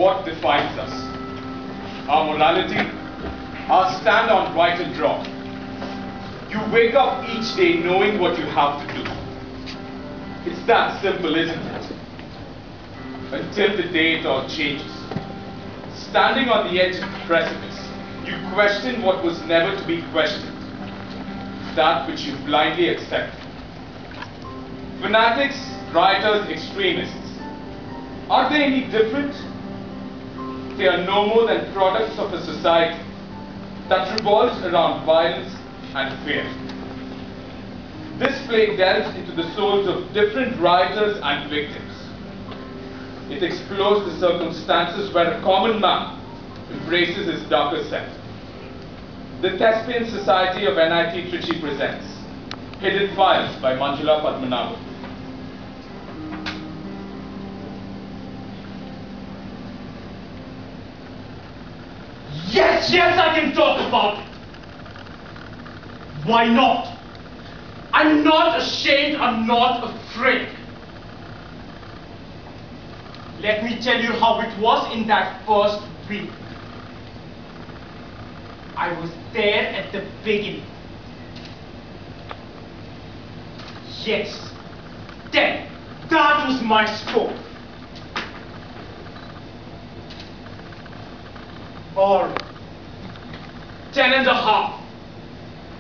what defines us. Our morality, our stand on right and wrong. You wake up each day knowing what you have to do. It's that simple, isn't it? Until the day it all changes. Standing on the edge of the precipice, you question what was never to be questioned. That which you blindly accept. Fanatics, rioters, extremists. Are they any different? They are no more than products of a society that revolves around violence and fear. This play delves into the souls of different rioters and victims. It explores the circumstances where a common man embraces his darker self. The Thespian Society of NIT Trichy presents Hidden Files by Manjula Padmanabhan. Yes, I can talk about it. Why not? I'm not ashamed, I'm not afraid. Let me tell you how it was in that first week. I was there at the beginning. Yes, 10. That was my score. Or 10.5.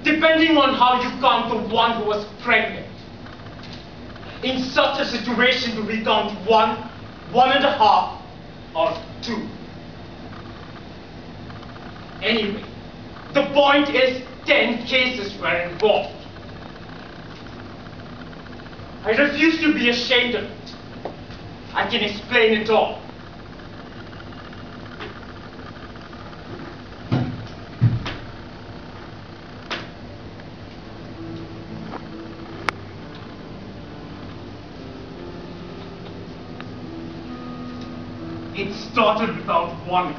Depending on how you count the one who was pregnant. In such a situation, do we count 1, 1.5, or 2? Anyway, the point is 10 cases were involved. I refuse to be ashamed of it. I can explain it all. It started without warning.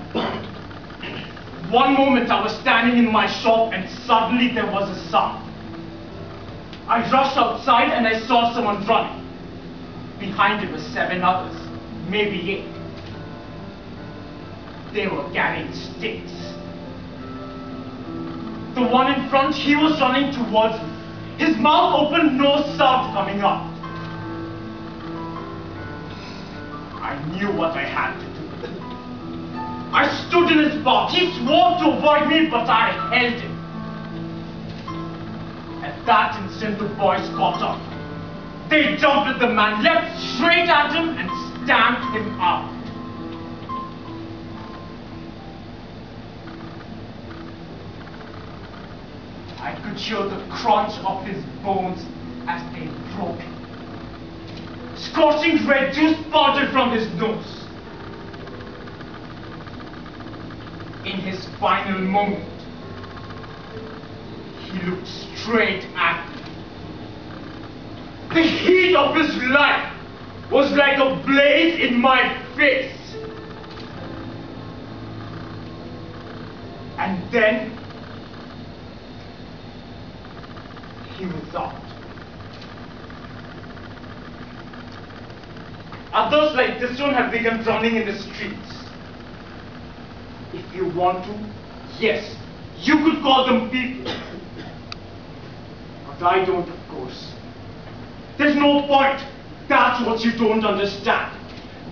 One moment I was standing in my shop and suddenly there was a sound. I rushed outside and I saw someone running. Behind him were 7 others, maybe 8. They were carrying sticks. The one in front, he was running towards me. His mouth open, no sound coming out. I knew what I had to do. I stood in his path. He swore to avoid me, but I held him. At that instant, the boys caught up. They jumped at the man, leapt straight at him, and stamped him out. I could hear the crunch of his bones as they broke. Scorching red juice spouted from his nose. In his final moment, he looked straight at me. The heat of his life was like a blaze in my face. And then, he was out. Others like this one have begun running in the streets. If you want to, yes, you could call them people. But I don't, of course. There's no point. That's what you don't understand.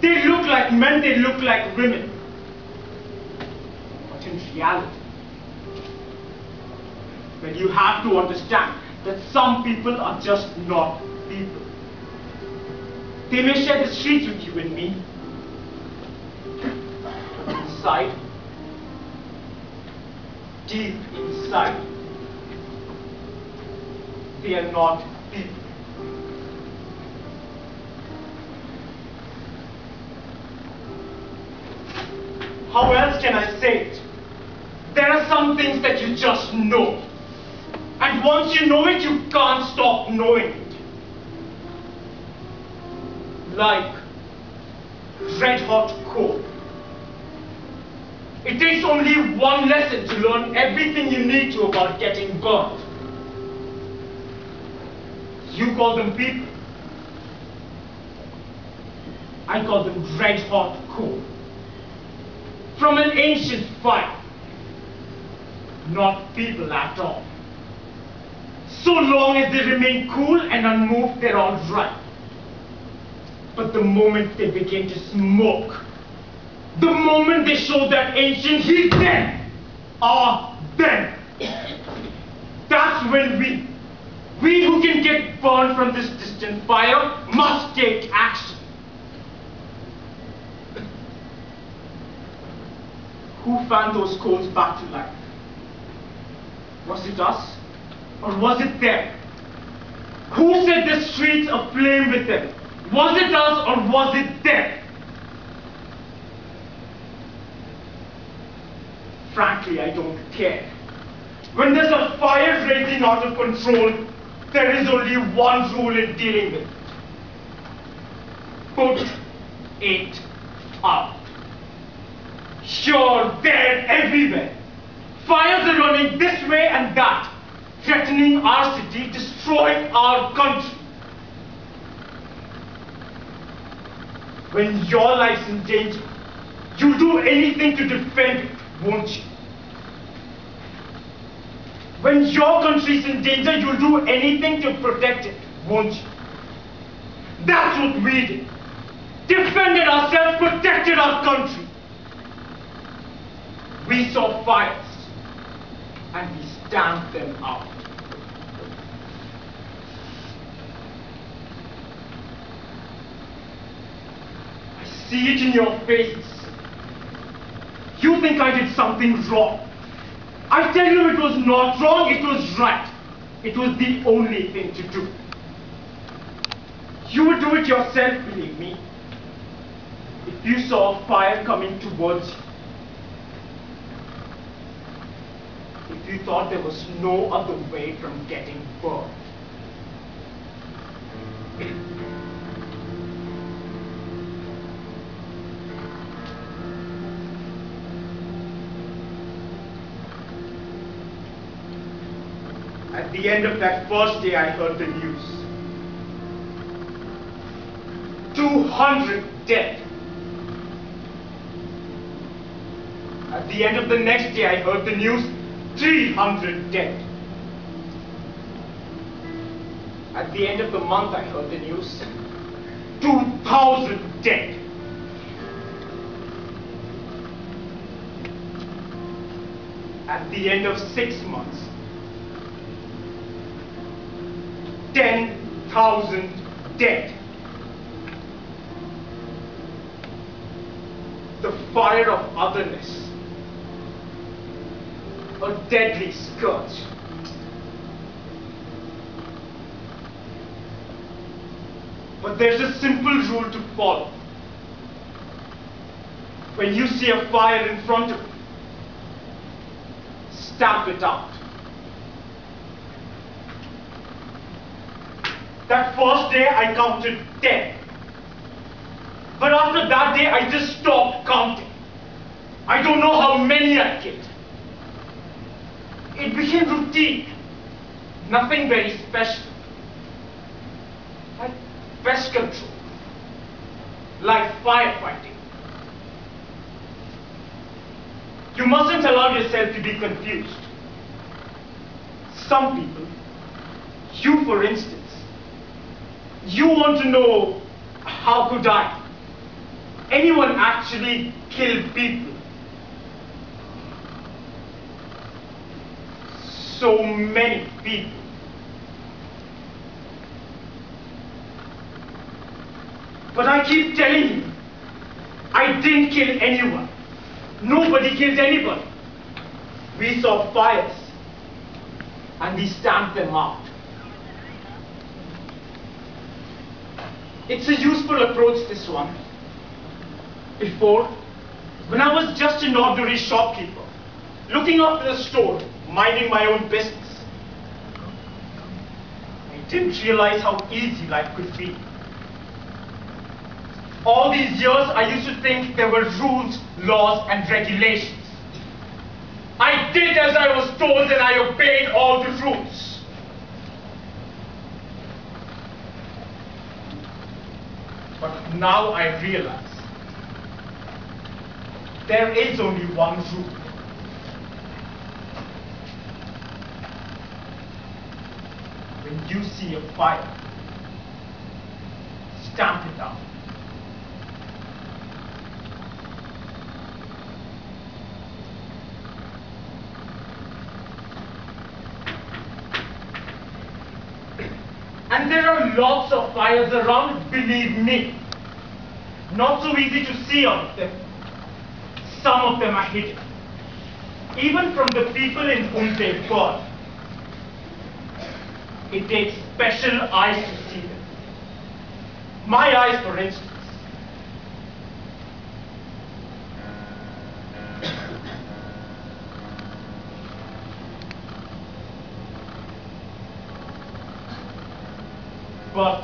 They look like men, they look like women. But in reality, well, you have to understand that some people are just not people. They may share the streets with you and me. But inside, deep inside, they are not people. How else can I say it? There are some things that you just know. And once you know it, you can't stop knowing it. Like red hot coal. It takes only one lesson to learn everything you need to about getting burnt. You call them people. I call them red hot coal. from an ancient fire. Not people at all. So long as they remain cool and unmoved, they're all right. But the moment they begin to smoke, the moment they show that ancient heat, then are them. That's when we who can get burned from this distant fire, must take action. Who fanned those coals back to life? Was it us? Or was it them? Who set the streets aflame with them? Was it us or was it them? Frankly, I don't care. When there's a fire raging out of control, there is only one rule in dealing with it. Put it out. Sure, they're everywhere. Fires are running this way and that, threatening our city, destroying our country. When your life's in danger, you'll do anything to defend it, won't you? When your country's in danger, you'll do anything to protect it, won't you? That's what we did. Defended ourselves, protected our country. We saw fires, and we stamped them out. I see it in your faces. You think I did something wrong. I tell you, it was not wrong, it was right. It was the only thing to do. You would do it yourself, believe me. If you saw a fire coming towards you, if you thought there was no other way from getting burned. At the end of that first day, I heard the news. 200 dead. At the end of the next day, I heard the news. 300 dead. At the end of the month, I heard the news. 2,000 dead. At the end of 6 months, 10,000 dead. The fire of otherness, a deadly scourge. But there's a simple rule to follow. When you see a fire in front of you, stamp it out. That first day I counted 10. But after that day I just stopped counting. I don't know how many I killed. It became routine. Nothing very special. Like pest control. Like firefighting. You mustn't allow yourself to be confused. Some people, you for instance, you want to know, how could I? Anyone actually kill people? So many people. But I keep telling you, I didn't kill anyone. Nobody killed anybody. We saw fires and we stamped them out. It's a useful approach, this one. Before, when I was just an ordinary shopkeeper, looking after the store, minding my own business, I didn't realize how easy life could be. All these years, I used to think there were rules, laws, and regulations. I did as I was told and I obeyed all the rules. But now I realize There is only one rule. When you see a fire, stamp it out. And there are lots of fires around, believe me. Not so easy to see all of them. Some of them are hidden, even from the people in whom they burn. It takes special eyes to see them. My eyes, for instance. But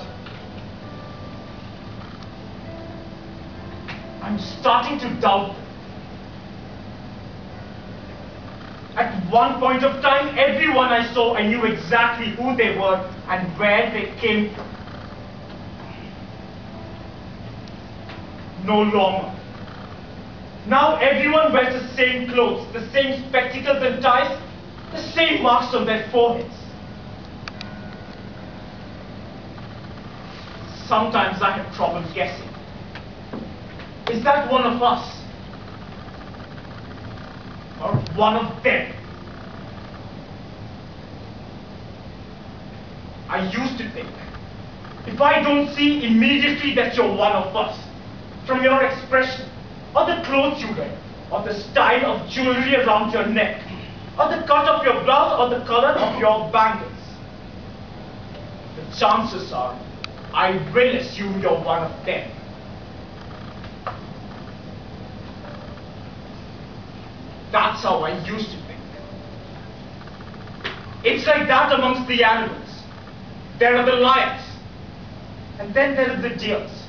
I'm starting to doubt them. At one point of time, everyone I saw, I knew exactly who they were and where they came from. No longer. Now everyone wears the same clothes, the same spectacles and ties, the same marks on their foreheads. Sometimes I have trouble guessing. Is that one of us? Or one of them? I used to think, if I don't see immediately that you're one of us, from your expression, or the clothes you wear, or the style of jewelry around your neck, or the cut of your blouse, or the color of your bangles, the chances are I will assume you're one of them. That's how I used to think. It's like that amongst the animals. There are the lions, and then there are the deers.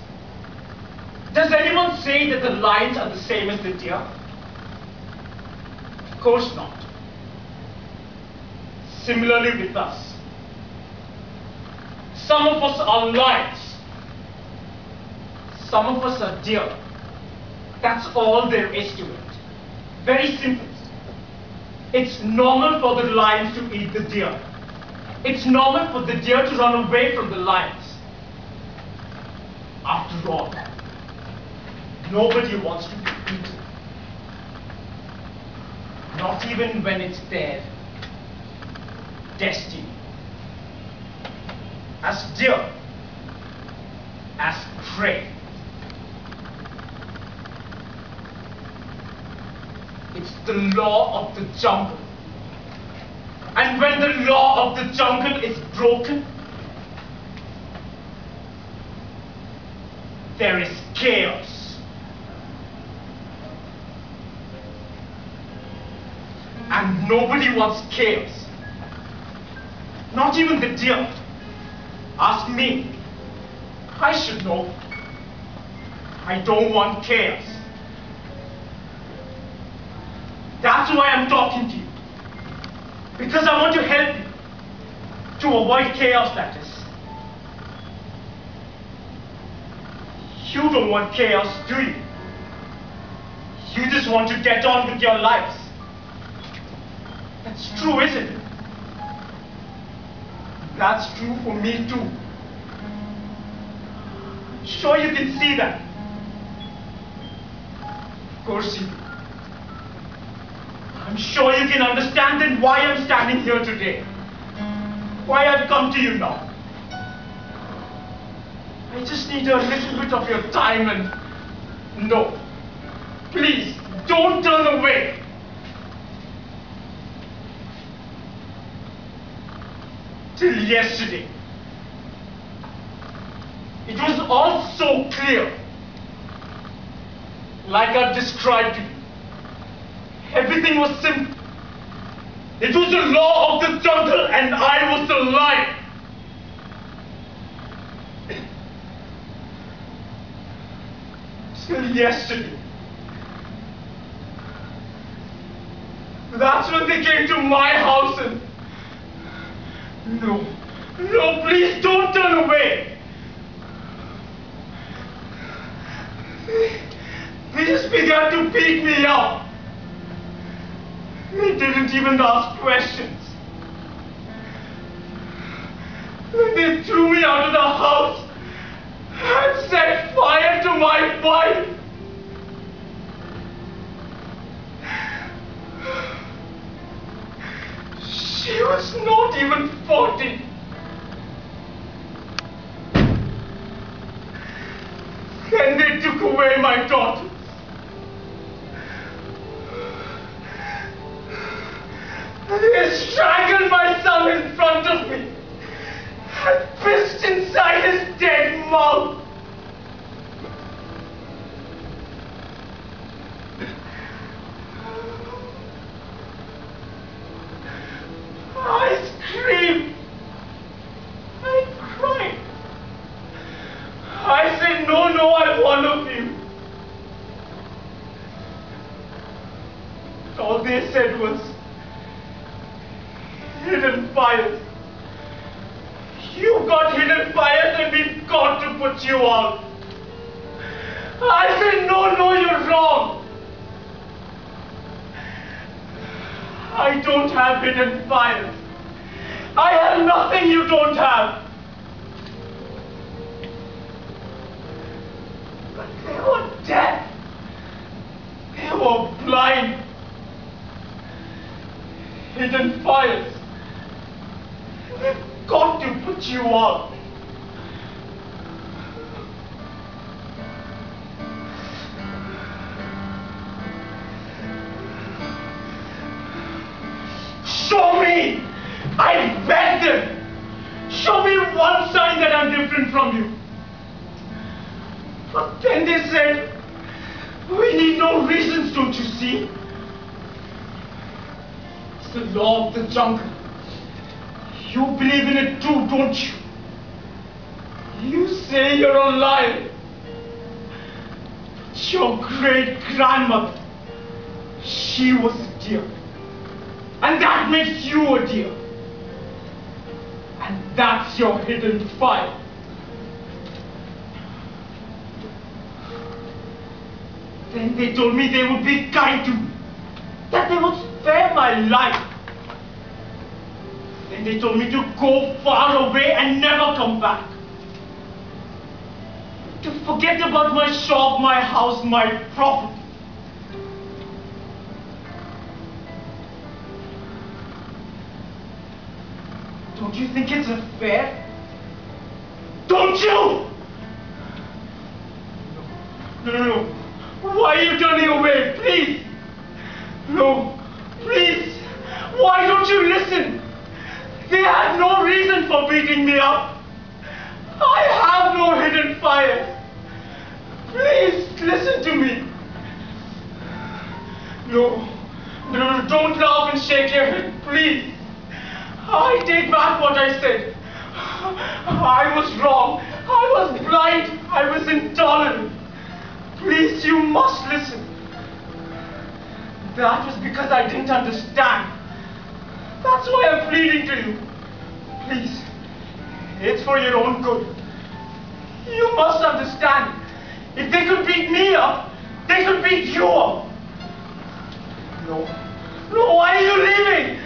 Does anyone say that the lions are the same as the deer? Of course not. Similarly with us. Some of us are lions. Some of us are deer. That's all there is to it. Very simple. It's normal for the lions to eat the deer. It's normal for the deer to run away from the lions. After all, nobody wants to be eaten. Not even when it's their destiny. As deer, as prey. It's the law of the jungle. And when the law of the jungle is broken, there is chaos. And nobody wants chaos. Not even the deer. Ask me. I should know. I don't want chaos. That's why I'm talking to you. Because I want to help you. To avoid chaos, that is. You don't want chaos, do you? You just want to get on with your lives. That's true, isn't it? That's true for me too. Sure you can see that. Of course you do. I'm sure you can understand then why I'm standing here today. Why I've come to you now. I just need a little bit of your time and no. Please, don't turn away. Till yesterday, it was all so clear. Like I've described it. Everything was simple. It was the law of the jungle and I was the lion. Till yesterday. That's when they came to my house and... No, no, please don't turn away. They just began to beat me up. They didn't even ask questions. They threw me out of the house and set fire to my bike. She was not even 40. Then they took away my daughters. They strangled my son in front of me and pissed inside his dead mouth. I screamed. I cried. I said, no, I'm one of you. All they said was, hidden fires. You got hidden fires and we've got to put you out. I said, no, you're wrong. I don't have hidden fires. I have nothing you don't have. But they were deaf. They were blind. Hidden fires. They've got to put you out. Show me! I beg them! Show me one sign that I'm different from you. But then they said, we need no reasons, don't you see? It's the law of the jungle. You believe in it too, don't you? You say you're alive. But your great-grandmother, she was a deer. And that makes you a deer. And that's your hidden fire. Then they told me they would be kind to me, that they would spare my life. Then they told me to go far away and never come back. To forget about my shop, my house, my property. Don't you think it's unfair? Don't you? No. Why are you turning away? Please. No, please. Why don't you listen? They had no reason for beating me up. I have no hidden fire. Please, listen to me. No, don't laugh and shake your head, please. I take back what I said. I was wrong. I was blind. I was intolerant. Please, you must listen. That was because I didn't understand. That's why I'm pleading to you. Please, it's for your own good. You must understand. If they could beat me up, they could beat you up. No, why are you leaving?